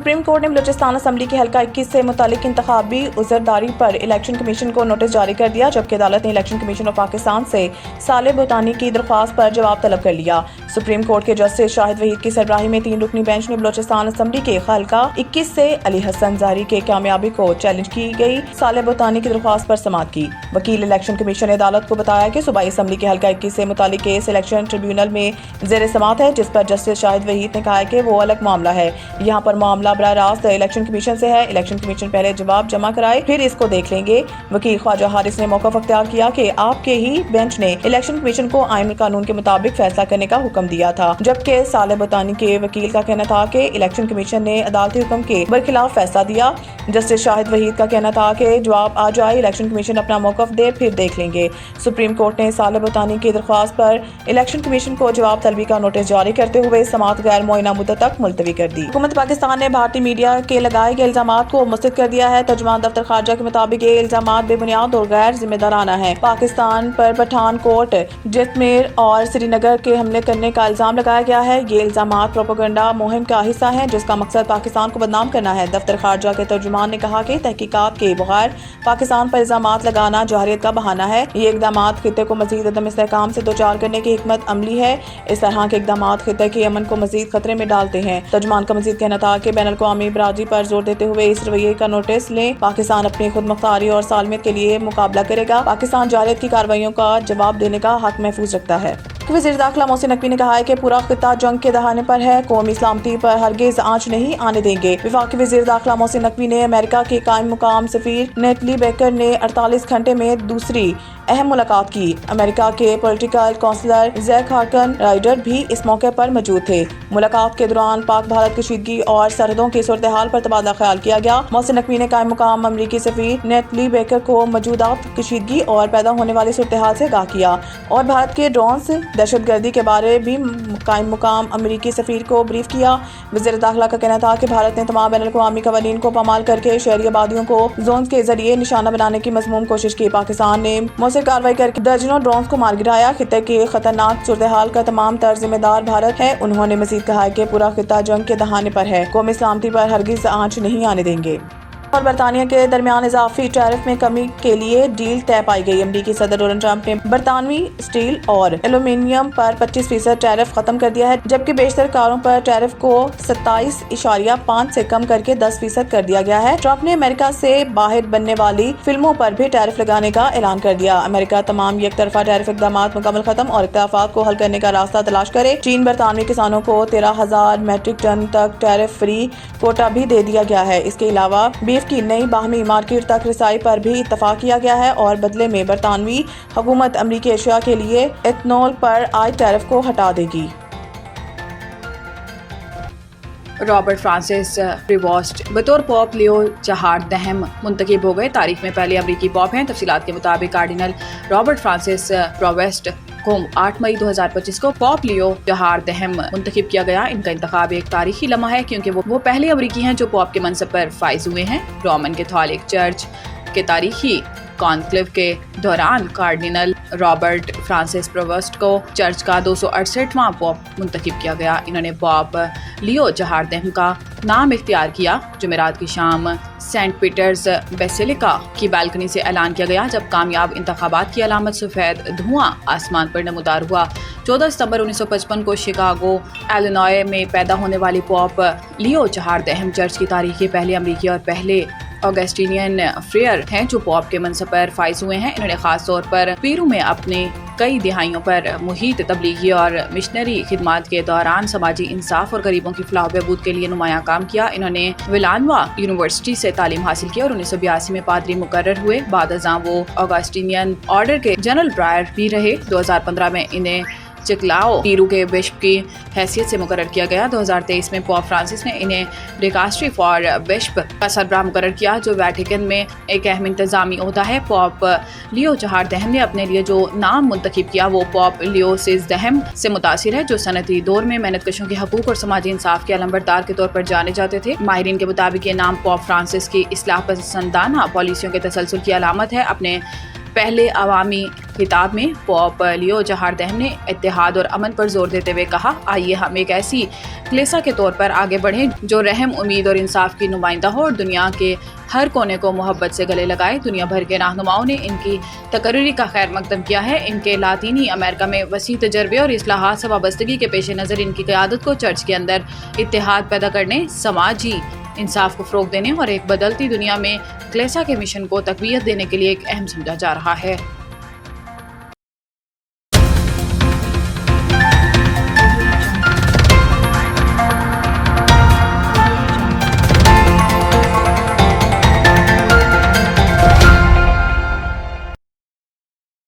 Supreme court ने Balochistan assembly के हल्का 21 से मुतालिक इंतखाबी उज़रदारी पर इलेक्शन कमीशन को नोटिस जारी कर दिया, जबकि अदालत ने इलेक्शन कमीशन ऑफ पाकिस्तान से साले बोतानी की दरख्वास्त पर जवाब तलब कर लिया। सुप्रीम कोर्ट के जस्टिस शाहिद वहीद की सरबराही में 3 रुकनी बेंच ने बलूचिस्तान असम्बली के हल्का 21 से अली हसन ज़ाहरी के कामयाबी को चैलेंज की गई साले बोतानी की दरख्वास्त पर समाअत की। वकील इलेक्शन कमीशन ने अदालत को बताया कि सूबाई असम्बली के हल्का 21 से मुतालिक केस इलेक्शन ट्रिब्यूनल में ज़ेर समाअत है, जिस पर जस्टिस शाहिद वहीद ने कहा है कि वो अलग मामला है। यहाँ पर मामला बराह रास्त इलेक्शन कमीशन से है। इलेक्शन कमीशन पहले जवाब जमा कराए, फिर इसको देख लेंगे। वकील ख्वाजा हारिस ने मौक़िफ़ अख्तियार किया कि आपके ही बेंच ने इलेक्शन कमीशन को आईन और कानून के मुताबिक फैसला करने का हुक्म दिया था, जबकि साले बोतानी के वकील का कहना था कि इलेक्शन कमीशन ने अदालती हुक्म के बरखिलाफ फैसला दिया। जस्टिस शाहिद वहीद का कहना था कि जवाब आ जाए, इलेक्शन कमीशन अपना मौक़िफ़ दे, फिर देख लेंगे। सुप्रीम कोर्ट ने साले बोतानी की दरख्वास्त पर इलेक्शन कमीशन को जवाब तलबी का नोटिस जारी करते हुए समाअत गैर मुअय्यना मुद्दत तक मुलतवी कर दी। हुकूमत पाकिस्तान ने भारतीय मीडिया के लगाए गए इल्जामात को मुस्तरद कर दिया है। तर्जुमान दफ्तर खारजा के मुताबिक ये इल्जामात बेबुनियाद और गैर जिम्मेदाराना है। पाकिस्तान पर पठानकोट, जैसलमेर और श्रीनगर के हमले करने का इल्जाम लगाया गया है। ये इल्जामात प्रोपेगेंडा मुहिम का हिस्सा है, जिसका मकसद पाकिस्तान को बदनाम करना है। दफ्तर खारजा के तर्जुमान ने कहा कि तहकीकात के बगैर पाकिस्तान पर इल्जामात लगाना जहरियत का बहाना है। ये इक़दामात खित्ते को मज़ीद अदम इस्तेहकाम से दोचार करने की हिकमत अमली है। इस तरह के इक़दामात खित्ते के अमन को मज़ीद खतरे में डालते हैं। तर्जुमान का मज़ीद कहना था कि बैनुल-अक़वामी बरादरी पर जोर देते हुए इस रवैये का नोटिस लें। पाकिस्तान अपनी खुद मुख्तारी और सालमियत के लिए मुकाबला करेगा। पाकिस्तान जहरियत की कार्रवाइयों का जवाब देने का हक महफूज रखता है। वज़ीर दाखिला मोहसिन नकवी ने कहा है कि पूरा खित्ता जंग के दहाने पर है, कौमी सलामती पर हरगिज आंच नहीं आने देंगे। वफाकी वज़ीर दाखिला मोहसिन नकवी ने अमेरिका के कायम मुकाम सफ़ीर नेटली बेकर ने 48 घंटे में दूसरी अहम मुलाकात की। अमेरिका के पॉलिटिकल काउंसलर जैक हार्कन राइडर भी इस मौके पर मौजूद थे। मुलाकात के दौरान पाक भारत कशीदगी और सरहदों की सूरत हाल पर तबादला ख्याल किया गया। मोहसिन नकवी ने कायम मुकाम अमरीकी सफ़ीर नेटली बेकर को मौजूदा कशीदगी और पैदा होने वाली सूरत हाल से आगाह किया और भारत के ड्रोन्स दहशतगर्दी के बारे भी कायम मुकाम अमरीकी सफ़ीर को ब्रीफ किया। वज़ीर दाखिला का कहना था कि भारत ने तमाम बैनुल-अक़वामी क़वानीन को पामाल करके शहरी आबादियों को जोन के जरिए निशाना बनाने की मज़मूम कोशिश की। पाकिस्तान ने मौसर कार्रवाई करके दर्जनों ड्रोन्स को मार गिराया। खित्ते के खतरनाक सूरत हाल का तमाम तर जिम्मेदार भारत है। उन्होंने मज़ीद कहा कि पूरा खित्ता जंग के दहाने पर है, कौमी सलामती पर हरगिज आंच नहीं आने देंगे। और बरतानिया के दरमियान इजाफी टैरिफ में कमी के लिए डील तय पाई गई। अमरीकी सदर डोनाल्ड ट्रंप ने बरतानवी स्टील और एल्यूमीनियम पर 25% टैरिफ खत्म कर दिया है, जबकि बेशतर कारों पर टैरिफ को 27.5 से कम करके 10% कर दिया गया है। ट्रंप ने अमेरिका से बाहर बनने वाली फिल्मों पर भी टैरिफ लगाने का ऐलान कर दिया। अमेरिका तमाम एक तरफा टैरिफ इक़दामात मुकम्मल खत्म और इख्तिलाफात को हल करने का रास्ता तलाश करे। चीन बरतानवी किसानों को 13,000 मेट्रिक टन तक टैरिफ फ्री कोटा भी दे दिया गया है। इसके अलावा बीफ की नई बाहमी मार्केट तक रिसाई पर भी इत्तफाक किया गया है और बदले में बरतानवी हुकूमत अमरीकी एशिया के लिए एथनॉल पर आए टैरिफ को हटा देगी। रॉबर्ट फ्रांसिस प्रीवोस्ट बतौर पॉप लियो 4 मुंतखब हो गए। तारीख में पहले अमरीकी पॉप हैं। तफसीलात के मुताबिक कार्डिनल रॉबर्ट फ्रांसिस प्रीवोस्ट को 8 मई 2025 को पॉप लियो 4 मुंतखब किया गया। इनका इंतखाब एक तारीखी लम्हा है क्योंकि वो पहले अमरीकी हैं जो पॉप के मनसब पर फाइज हुए हैं। रोमन कैथोलिक चर्च के तारीखी कॉन्क्लेव के दौरान कार्डिनल रॉबर्ट फ्रांसिस प्रीवोस्ट को चर्च का 268वां पॉप मुंतखब किया गया। इन्होंने पॉप लियो 4 का नाम इख्तियार किया। जुमेरात की शाम सेंट पीटर्स बेसिलिका की बालकनी से ऐलान किया गया, जब कामयाब इंतखाबात की अलामत सफ़ेद धुआं आसमान पर नमूदार हुआ। 14 सितंबर 1955 को शिकागो इलिनॉय में पैदा होने वाली पॉप लियो 4 चर्च की तारीख के पहले अमरीकी और पहले ऑगस्टिनियन फ्रेयर हैं जो पॉप के मनसब पर फाइज हुए हैं। इन्होंने खास तौर पर पेरू में अपने कई दिहाइयों पर मुहित तबलीगी और मिशनरी खिदमात के दौरान समाजी इंसाफ और गरीबों की फलाह बहबूद के लिए नुमायां काम किया। इन्होंने विलानवा यूनिवर्सिटी से तालीम हासिल की और 1982 में पादरी मुकर्रर हुए। बाद अज़ां वो ऑगस्टिनियन ऑर्डर के जनरल प्रायर भी रहे। 2015 में इन्हें चिकलाओ पेरू के बिशप की हैसियत से मुकर्रर किया गया। 2023 में पॉप फ्रांसिस ने इन्हें डिकास्ट्री फॉर बिशप का सरबराह मुकर्रर किया, जो वेटिकन में एक अहम इंतजामी ओहदा है। पॉप लियो 4 ने अपने लिए जो नाम मुंतखब किया वो पॉप लियो 6 से मुतासिर है, जो सनती दौर में मेहनतकशों के हकूक और समाजी इंसाफ के अलंबरदार के तौर पर जाने जाते थे। माहिरीन के मुताबिक ये नाम पॉप फ्रांसिस की इस्लाह पसंदाना पॉलिसियों के तसलसल की अलामत है। अपने پہلے عوامی خطاب میں پوپ لیو چہاردہم نے اتحاد اور امن پر زور دیتے ہوئے کہا، آئیے ہم ایک ایسی کلیسا کے طور پر آگے بڑھیں جو رحم، امید اور انصاف کی نمائندہ ہو اور دنیا کے ہر کونے کو محبت سے گلے لگائے۔ دنیا بھر کے رہنماؤں نے ان کی تقرری کا خیر مقدم کیا ہے۔ ان کے لاطینی امریکہ میں وسیع تجربے اور اصلاحات سے وابستگی کے پیش نظر ان کی قیادت کو چرچ کے اندر اتحاد پیدا کرنے، سماجی انصاف کو فروغ دینے اور ایک بدلتی دنیا میں کلیسا کے مشن کو تقویت دینے کے لیے ایک اہم سمجھا جا رہا ہے۔